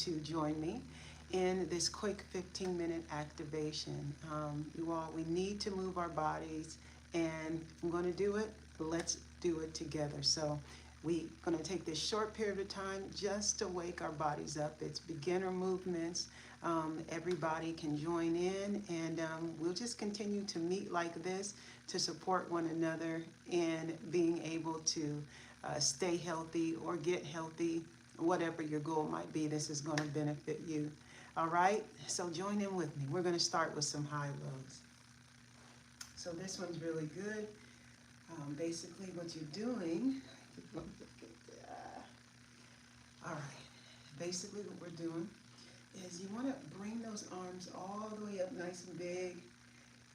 to join me in this quick 15-minute activation. You all, we need to move our bodies, and I'm going to do it. Let's do it together. So we're going to take this short period of time just to wake our bodies up. It's beginner movements. Everybody can join in, and we'll just continue to meet like this to support one another in being able to stay healthy or get healthy. Whatever your goal might be, this is going to benefit you. All right, so join in with me. We're going to start with some high lows. So this one's really good. Basically what you're doing, all right, basically what we're doing is you want to bring those arms all the way up nice and big.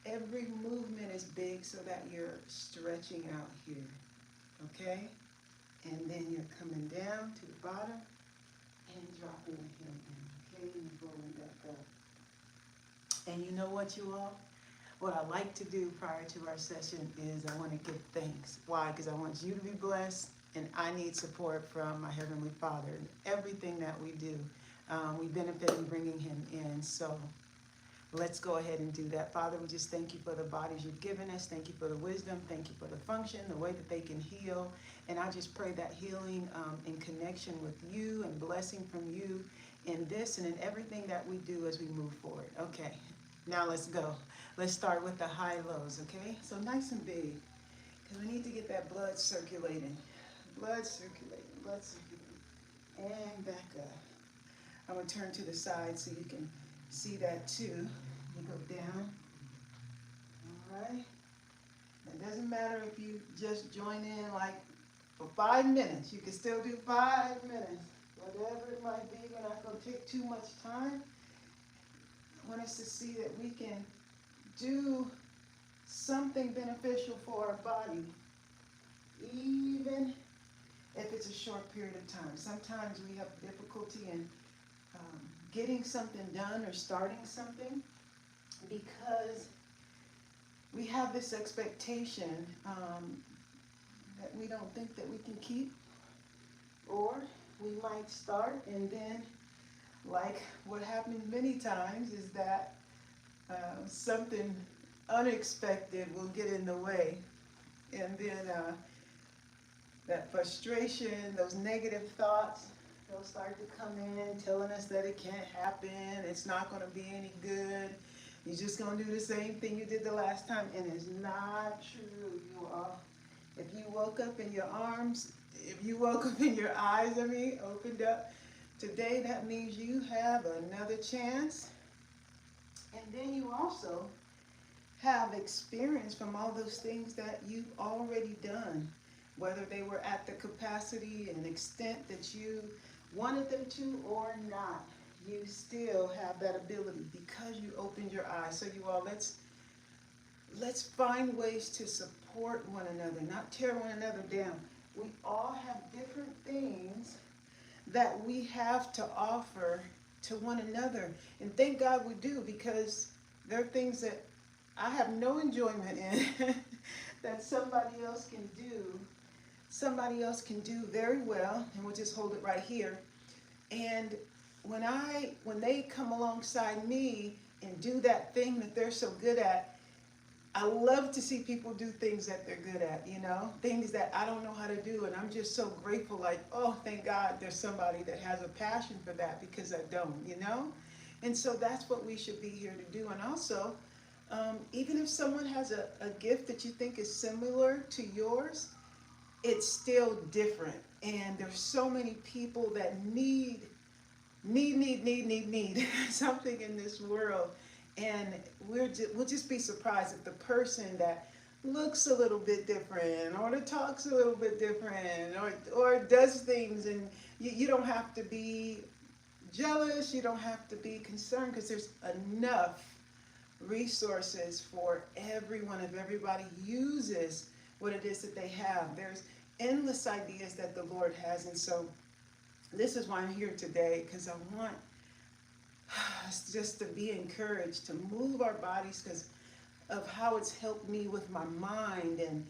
Every movement is big so that you're stretching out here, okay? And then you're coming down to the bottom and dropping the heel in, okay? And rolling back up. And you know what, you all? What I like to do prior to our session is I want to give thanks. Why? Because I want you to be blessed, and I need support from my Heavenly Father in everything that we do. We benefit in bringing Him in. So let's go ahead and do that. Father, we just thank you for the bodies you've given us. Thank you for the wisdom. Thank you for the function, the way that they can heal. And I just pray that healing in connection with you and blessing from you in this and in everything that we do as we move forward. Okay, now let's go. Let's start with the high lows, okay? So nice and big, because we need to get that blood circulating. Blood circulating, blood circulating. And back up. I'm going to turn to the side so you can see that too. You go down. All right. It doesn't matter if you just join in like for 5 minutes. You can still do 5 minutes. Whatever it might be, we're not going to take too much time. I want us to see that we can do something beneficial for our body, even if it's a short period of time. Sometimes we have difficulty in getting something done or starting something because we have this expectation that we don't think that we can keep, or we might start and then, like what happens many times, is that something unexpected will get in the way, and then that frustration, those negative thoughts, they'll start to come in telling us that it can't happen, it's not going to be any good, you're just going to do the same thing you did the last time, and it's not true, you all. If you woke up in your arms, if you woke up in your eyes, opened up today, that means you have another chance. And then you also have experience from all those things that you've already done, whether they were at the capacity and extent that you wanted them to or not. You still have that ability because you opened your eyes. So you all, let's find ways to support one another, not tear one another down. We all have different things that we have to offer to one another, and thank God we do, because there are things that I have no enjoyment in that somebody else can do very well, and we'll just hold it right here. And when they come alongside me and do that thing that they're so good at, I love to see people do things that they're good at, things that I don't know how to do, and I'm just so grateful, like, oh, thank God there's somebody that has a passion for that, because I don't, And so that's what we should be here to do. And also, even if someone has a gift that you think is similar to yours, it's still different. And there's so many people that need something in this world. And we'll just be surprised if the person that looks a little bit different, or that talks a little bit different, or does things, and you don't have to be jealous, you don't have to be concerned, because there's enough resources for everyone if everybody uses what it is that they have. There's endless ideas that the Lord has, and so this is why I'm here today, because I want us just to be encouraged to move our bodies because of how it's helped me with my mind, and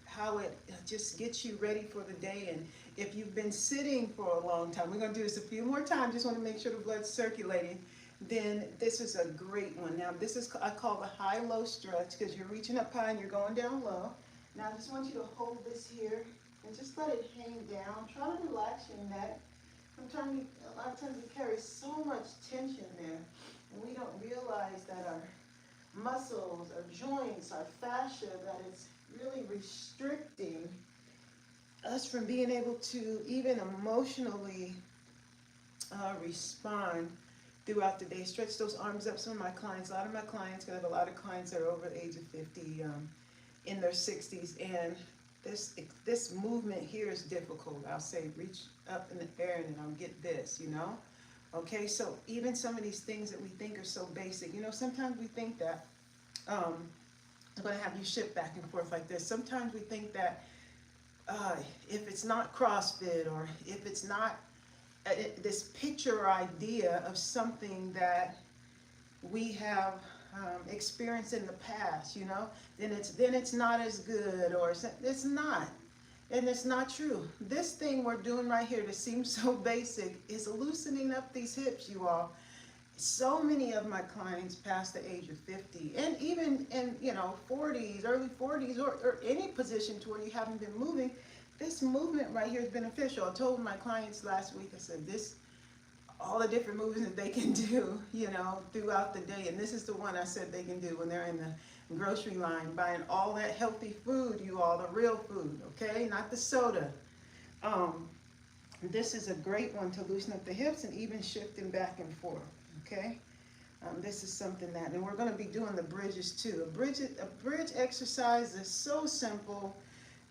how it just gets you ready for the day, and If you've been sitting for a long time, we're going to do this a few more times, just want to make sure the blood's circulating, then this is a great one. Now this is, I call the high-low stretch, because you're reaching up high and you're going down low. Now I just want you to hold this here and just let it hang down. Try to relax your neck. Sometimes a lot of times we carry so much tension there, and we don't realize that our muscles, our joints, our fascia, that it's really restricting us from being able to even emotionally respond throughout the day. Stretch those arms up. Some of my clients, a lot of my clients, because I have a lot of clients that are over the age of 50, in their 60s, and this movement here is difficult. I'll say reach up in the air and I'll get this, you know? Okay, so even some of these things that we think are so basic, you know, sometimes we think that, I'm going to have you shift back and forth like this. Sometimes we think that if it's not CrossFit, or if it's not this picture or idea of something that we have experienced in the past, you know, then it's not as good, or it's not. And it's not true. This thing we're doing right here that seems so basic is loosening up these hips, you all. So many of my clients past the age of 50, and even in, you know, 40s, early 40s, or any position to where you haven't been moving, this movement right here is beneficial. I told my clients last week, I said, all the different movements that they can do, you know, throughout the day. And this is the one I said they can do when they're in the grocery line buying all that healthy food, you all, the real food, okay? Not the soda. This is a great one to loosen up the hips and even shifting back and forth, okay? This is something that, and we're going to be doing the bridges too. A bridge exercise is so simple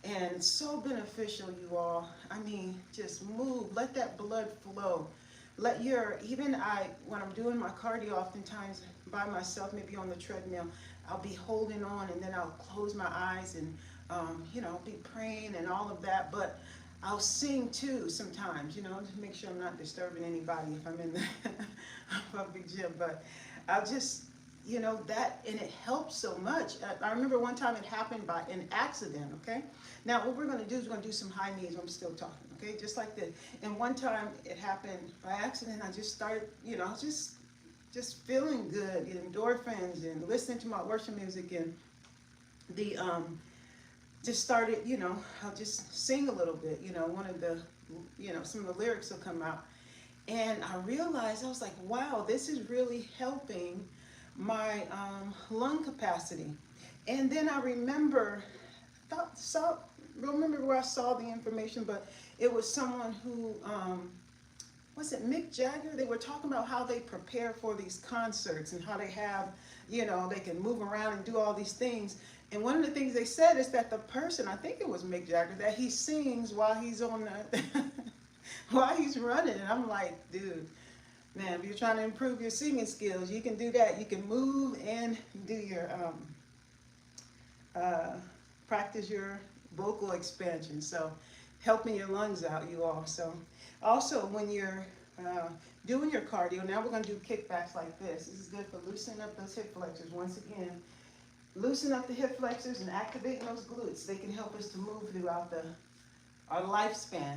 and so beneficial, you all. I mean, just move, let that blood flow. Let your, when I'm doing my cardio, oftentimes by myself, maybe on the treadmill, I'll be holding on, and then I'll close my eyes and, you know, be praying and all of that. But I'll sing too sometimes, you know, to make sure I'm not disturbing anybody if I'm in the public gym. But I'll just, you know, that, and it helps so much. I remember one time it happened by an accident, okay? Now what we're going to do is we're going to do some high knees. I'm still talking, okay? Just like this. And one time it happened by accident. I just started, you know, just feeling good, getting endorphins and listening to my worship music, and the just started, you know, I'll just sing a little bit, you know, one of the, you know, some of the lyrics will come out. And I realized, I was like, wow, this is really helping my lung capacity. And then I remember, remember where I saw the information, but it was someone who, was it Mick Jagger? They were talking about how they prepare for these concerts and how they have, you know, they can move around and do all these things. And one of the things they said is that the person, I think it was Mick Jagger, that he sings while he's on the, while he's running. And I'm like, dude, man, if you're trying to improve your singing skills, you can do that. You can move and do your, practice your vocal expansion. So helping your lungs out, you all. So also when you're doing your cardio, now we're going to do kickbacks like this. This is good for loosening up those hip flexors. Once again, loosen up the hip flexors and activating those glutes. They can help us to move throughout our lifespan.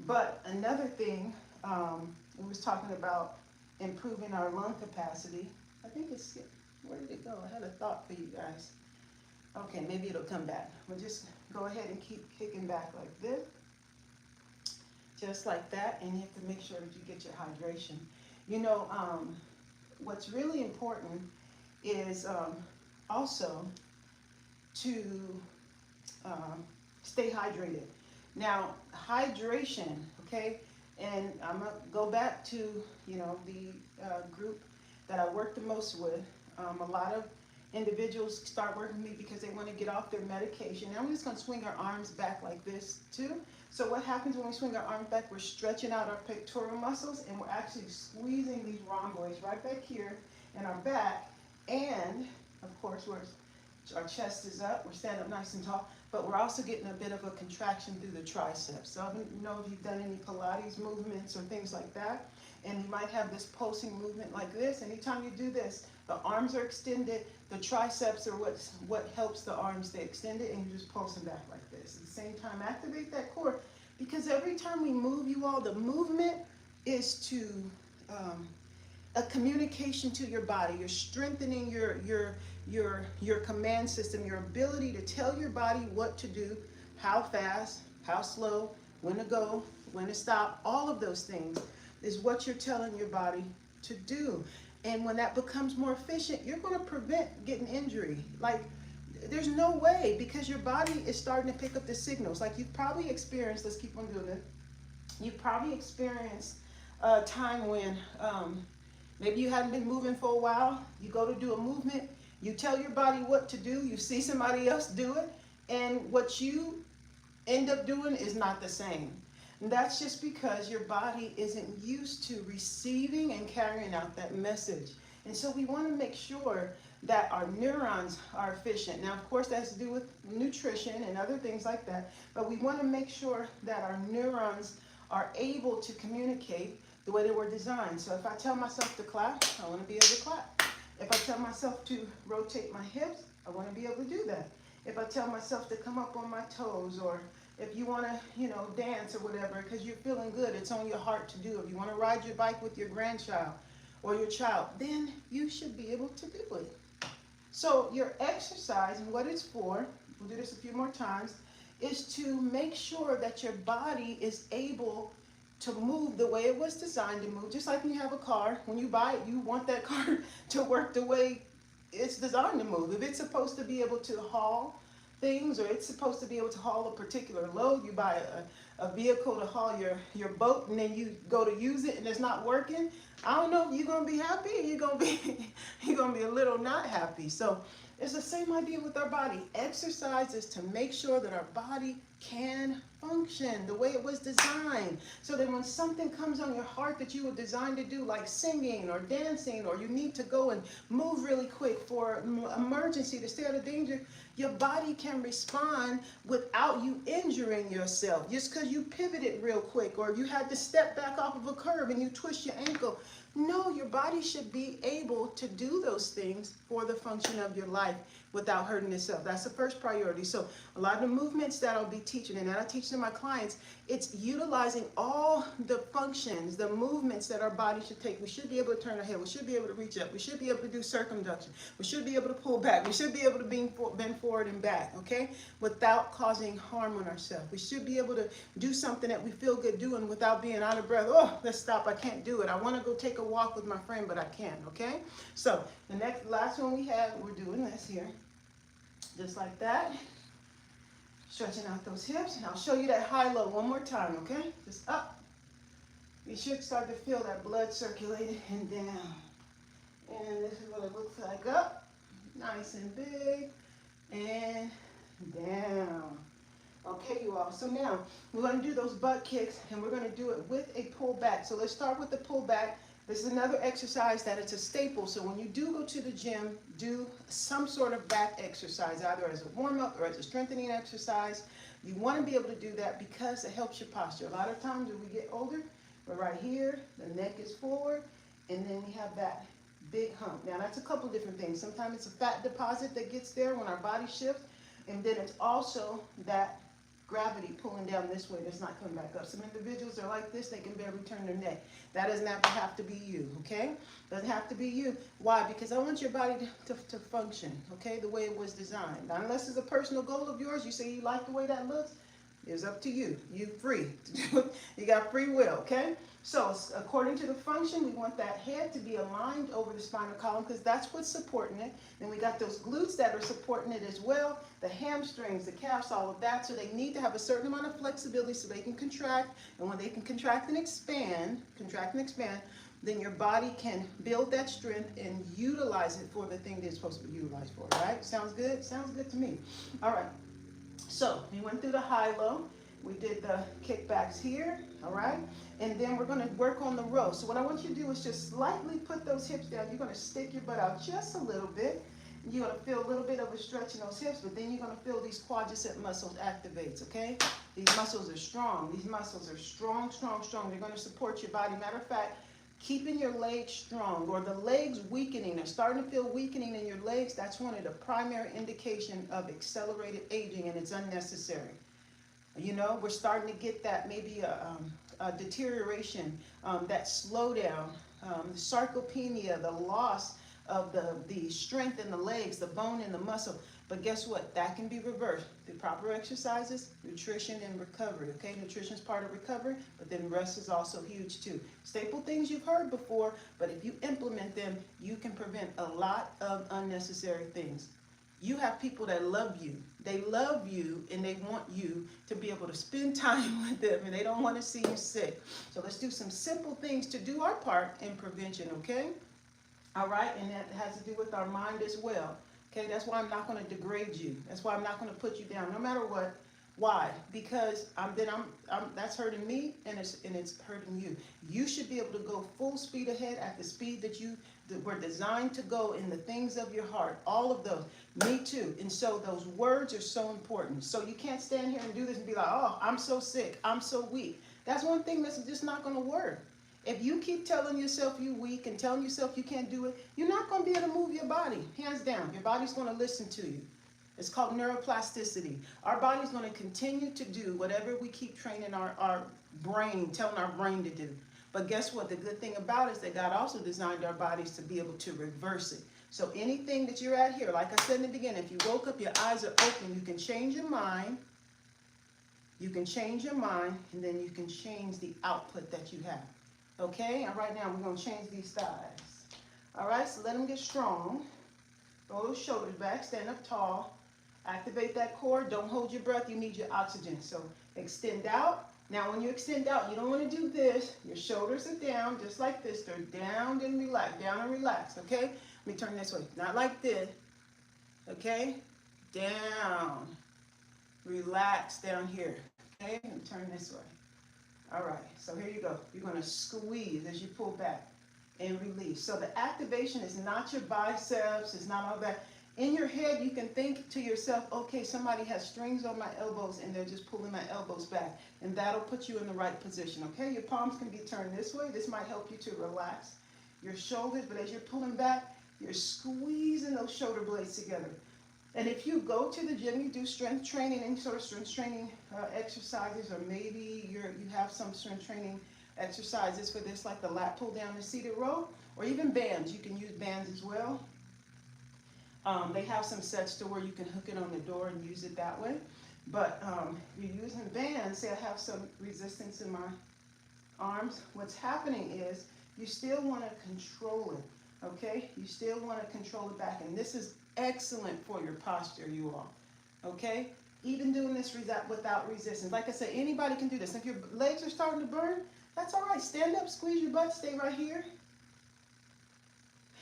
But another thing, we was talking about improving our lung capacity. I think it's, where did it go? I had a thought for you guys. Okay, maybe it'll come back. We'll just go ahead and keep kicking back like this. Just like that, and you have to make sure that you get your hydration. You know, what's really important is also to stay hydrated. Now, hydration, okay, and I'm gonna go back to, you know, the group that I work the most with. A lot of individuals start working with me because they want to get off their medication. Now we're just going to swing our arms back like this too. So what happens when we swing our arms back? We're stretching out our pectoral muscles, and we're actually squeezing these rhomboids right back here in our back. And of course, our chest is up, we're standing up nice and tall, but we're also getting a bit of a contraction through the triceps. So I don't know if you've done any Pilates movements or things like that, and you might have this pulsing movement like this. Anytime you do this, the arms are extended, the triceps are what helps the arms stay extended, and you're just pulsing back like this. six. At the same time, activate that core, because every time we move, you all, the movement is to a communication to your body. You're strengthening your command system, your ability to tell your body what to do, how fast, how slow, when to go, when to stop. All of those things is what you're telling your body to do. And when that becomes more efficient, you're going to prevent getting injury. Like, there's no way, because your body is starting to pick up the signals. Like, you've probably experienced, let's keep on doing it. You've probably experienced a time when maybe you hadn't been moving for a while. You go to do a movement, you tell your body what to do, you see somebody else do it, and what you end up doing is not the same. And that's just because your body isn't used to receiving and carrying out that message. And so we want to make sure that our neurons are efficient. Now, of course, that has to do with nutrition and other things like that, but we want to make sure that our neurons are able to communicate the way they were designed. So if I tell myself to clap, I want to be able to clap. If I tell myself to rotate my hips, I want to be able to do that. If I tell myself to come up on my toes, or if you want to, dance or whatever, because you're feeling good, it's on your heart to do. If you want to ride your bike with your grandchild or your child, then you should be able to do it. So your exercise, and what it's for, we'll do this a few more times, is to make sure that your body is able to move the way it was designed to move. Just like when you have a car, when you buy it, you want that car to work the way it's designed to move. If it's supposed to be able to haul things, or it's supposed to be able to haul a particular load, you buy a vehicle to haul your boat, and then you go to use it and it's not working, I don't know if you're going to be happy, or you're going to be a little not happy. So it's the same idea with our body. Exercise is to make sure that our body can function the way it was designed, so that when something comes on your heart that you were designed to do, like singing or dancing, or you need to go and move really quick for emergency to stay out of danger, your body can respond without you injuring yourself. Just because you pivoted real quick, or you had to step back off of a curb and you twist your ankle. No, your body should be able to do those things for the function of your life without hurting itself. That's the first priority. So a lot of the movements that I'll be teaching, and that I teach to my clients, it's utilizing all the functions, the movements that our body should take. We should be able to turn our head. We should be able to reach up. We should be able to do circumduction. We should be able to pull back. We should be able to bend forward and back, okay, without causing harm on ourselves. We should be able to do something that we feel good doing without being out of breath. Oh, let's stop. I can't do it. I want to go take a walk with my friend, but I can't, okay? So the last one we have, we're doing this here. Just like that. Stretching out those hips. And I'll show you that high-low one more time, okay? Just up. You should start to feel that blood circulating and down. And this is what it looks like. Up. Nice and big. And down. Okay, you all. So now, we're going to do those butt kicks, and we're going to do it with a pull back. So let's start with the pull back. This is another exercise that it's a staple. So when you do go to the gym, do some sort of back exercise, either as a warm-up or as a strengthening exercise. You want to be able to do that because it helps your posture. A lot of times when we get older, we're right here, the neck is forward, and then we have that big hump. Now that's a couple different things. Sometimes it's a fat deposit that gets there when our body shifts, and then it's also that gravity pulling down this way that's not coming back up. Some individuals are like this, they can barely turn their neck. That doesn't have to be you, okay? Doesn't have to be you. Why? Because I want your body to function, okay, the way it was designed. Now, unless it's a personal goal of yours, you say you like the way that looks, it's up to you. You're free. You got free will, okay? So according to the function, we want that head to be aligned over the spinal column, because that's what's supporting it. Then we got those glutes that are supporting it as well, the hamstrings, the calves, all of that. So they need to have a certain amount of flexibility so they can contract. And when they can contract and expand, then your body can build that strength and utilize it for the thing that it's supposed to be utilized for, right? Sounds good? Sounds good to me. All right. So we went through the high-low. We did the kickbacks here, all right? And then we're going to work on the row. So what I want you to do is just slightly put those hips down. You're going to stick your butt out just a little bit. You're going to feel a little bit of a stretch in those hips, but then you're going to feel these quadricep muscles activate, okay? These muscles are strong. These muscles are strong, strong, strong. They're going to support your body. Matter of fact, keeping your legs strong, or the legs weakening, or starting to feel weakening in your legs, that's one of the primary indication of accelerated aging, and it's unnecessary. You know, we're starting to get that maybe a deterioration, that slowdown, sarcopenia, the loss of the strength in the legs, the bone and the muscle. But guess what? That can be reversed through proper exercises, nutrition, and recovery. Okay, nutrition is part of recovery, but then rest is also huge too. Staple things you've heard before, but if you implement them, you can prevent a lot of unnecessary things. You have people that love you. They love you and they want you to be able to spend time with them, and they don't want to see you sick. So let's do some simple things to do our part in prevention, okay? All right, and that has to do with our mind as well. Okay, that's why I'm not going to degrade you. That's why I'm not going to put you down, no matter what. Why? Because that's hurting me, and it's hurting you. You should be able to go full speed ahead at the speed that were designed to go in the things of your heart. All of those. Me too. And so those words are so important. So you can't stand here and do this and be like, oh, I'm so sick, I'm so weak. That's one thing that's just not going to work. If you keep telling yourself you're weak and telling yourself you can't do it, you're not going to be able to move your body. Hands down. Your body's going to listen to you. It's called neuroplasticity. Our body's going to continue to do whatever we keep training our brain, telling our brain to do. But guess what? The good thing about it is that God also designed our bodies to be able to reverse it. So anything that you're at here, like I said in the beginning, if you woke up, your eyes are open, you can change your mind. You can change your mind, and then you can change the output that you have. Okay, and right now we're going to change these thighs. All right, so let them get strong. Roll those shoulders back, stand up tall. Activate that core. Don't hold your breath. You need your oxygen. So extend out. Now when you extend out, you don't want to do this. Your shoulders are down, just like this. They're down and relax, down and relax, okay? Let me turn this way. Not like this, okay? Down. Relax down here, okay? And turn this way. All right, so here you go. You're going to squeeze as you pull back and release. So the activation is not your biceps, it's not all that. In your head, you can think to yourself, okay, somebody has strings on my elbows and they're just pulling my elbows back. And that'll put you in the right position, okay? Your palms can be turned this way. This might help you to relax your shoulders, but as you're pulling back, you're squeezing those shoulder blades together. And if you go to the gym, you do strength training, any sort of strength training exercises, or maybe you have some strength training exercises for this, like the lat pull down, the seated row, or even bands. You can use bands as well. They have some sets to where you can hook it on the door and use it that way. But if you're using bands, say I have some resistance in my arms, what's happening is you still want to control it, okay? You still want to control it back, and this is excellent for your posture, you all, okay? Even doing this without resistance. Like I said, anybody can do this. If your legs are starting to burn, that's all right. Stand up, squeeze your butt, stay right here,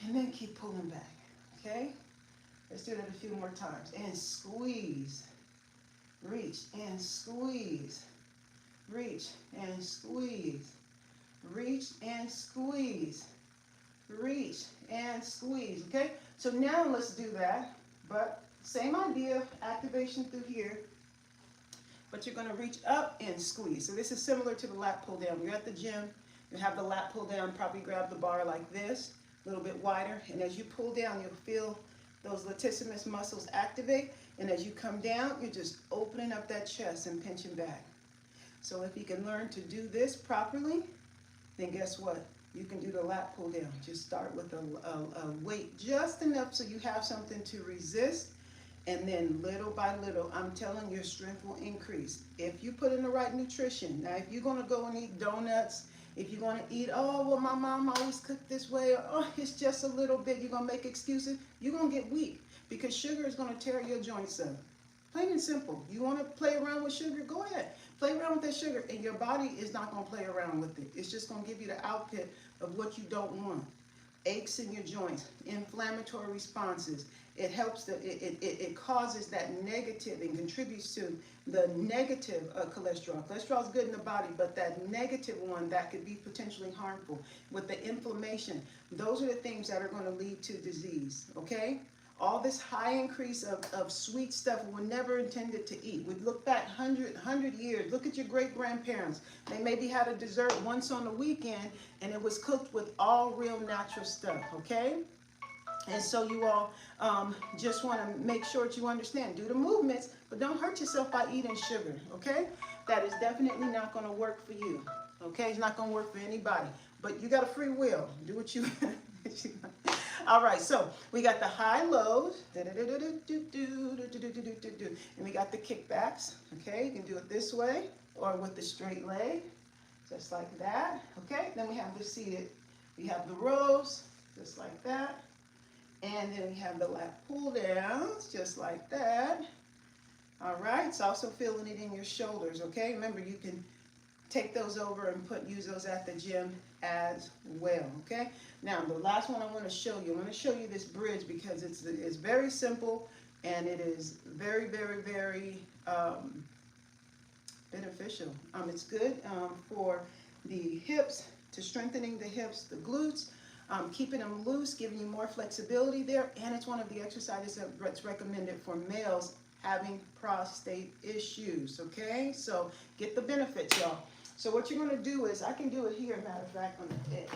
and then keep pulling back, okay? Let's do that a few more times. And squeeze, reach and squeeze, reach and squeeze, reach and squeeze, reach and squeeze, okay? So now let's do that, but same idea, activation through here, but you're going to reach up and squeeze. So this is similar to the lat pull down. You're at the gym, you have the lat pull down, probably grab the bar like this, a little bit wider, and as you pull down, you'll feel those latissimus muscles activate, and as you come down, you're just opening up that chest and pinching back. So if you can learn to do this properly, then guess what? You can do the lat pull down. Just start with a weight just enough so you have something to resist, and then little by little, I'm telling you, your strength will increase. If you put in the right nutrition. Now, if you're going to go and eat donuts, if you're going to eat, oh, well, my mom always cooked this way, or, oh, it's just a little bit, you're going to make excuses, you're going to get weak, because sugar is going to tear your joints up. Plain and simple. You want to play around with sugar? Go ahead. Play around with that sugar, and your body is not going to play around with it. It's just going to give you the output of what you don't want. Aches in your joints, inflammatory responses. It helps, it causes that negative and contributes to the negative cholesterol. Cholesterol is good in the body, but that negative one that could be potentially harmful with the inflammation. Those are the things that are going to lead to disease, okay? All this high increase of sweet stuff we were never intended to eat. We look back 100 years. Look at your great-grandparents. They maybe had a dessert once on the weekend, and it was cooked with all real natural stuff, okay? And so you all just want to make sure that you understand. Do the movements, but don't hurt yourself by eating sugar, okay? That is definitely not going to work for you, okay? It's not going to work for anybody. But you got a free will. Do what you All right, so we got the high lows, and we got the kickbacks, okay? You can do it this way or with the straight leg, just like that, okay? Then we have the seated. We have the rows, just like that. And then we have the lat pull downs, just like that. All right, it's also feeling it in your shoulders, okay? Remember, you can take those over and use those at the gym as well, okay? Now, the last one I want to show you, this bridge because it's very simple and it is very, very, very beneficial. It's good for the hips, to strengthening the hips, the glutes, keeping them loose, giving you more flexibility there, and it's one of the exercises that's recommended for males having prostate issues, okay? So get the benefits, y'all. So what you're going to do is, I can do it here, matter of fact, on the edge.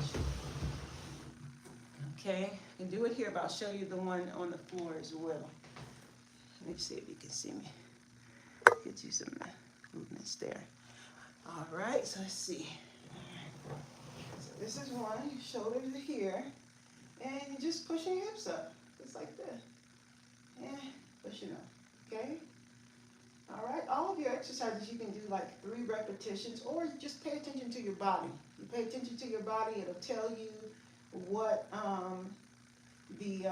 Okay, I can do it here, but I'll show you the one on the floor as well. Let me see if you can see me. Get you some movements there. All right, so let's see. All right. So this is one, your shoulders are here, and you're just pushing your hips up, just like this. And pushing up, okay? All right, all of your exercises you can do like 3 repetitions, or just pay attention to your body. You pay attention to your body, it'll tell you what the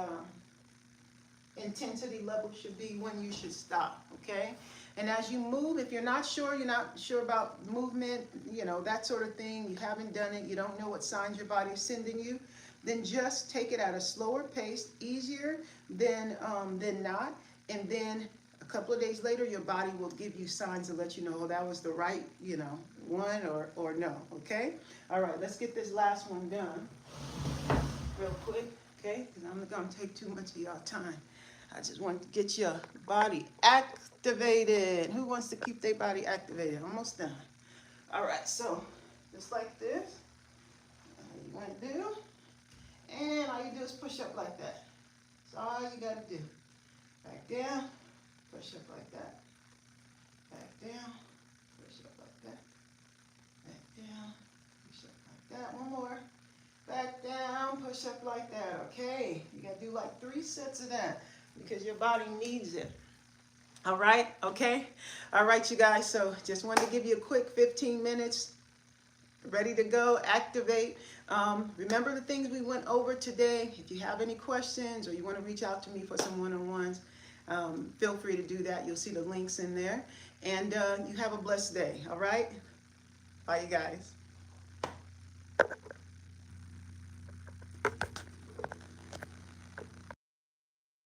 intensity level should be, when you should stop, okay? And as you move, if you're not sure about movement, you know, that sort of thing, you haven't done it, you don't know what signs your body is sending you, then just take it at a slower pace, easier than not, and then a couple of days later, your body will give you signs to let you know, oh, that was the right, you know, one or no, okay? All right, let's get this last one done real quick, okay? Because I'm not going to take too much of your time. I just want to get your body activated. Who wants to keep their body activated? Almost done. All right, so just like this, you want to do, and all you do is push up like that. That's all you got to do. Back down, push up like that. Back down, push up like that. Back down, push up like that. One more. Back down, push up like that, okay? You got to do like 3 sets of that because your body needs it. All right, okay? All right, you guys, so just wanted to give you a quick 15 minutes. Ready to go, activate. Remember the things we went over today. If you have any questions or you want to reach out to me for some one-on-ones, feel free to do that. You'll see the links in there. And you have a blessed day, all right? Bye, you guys.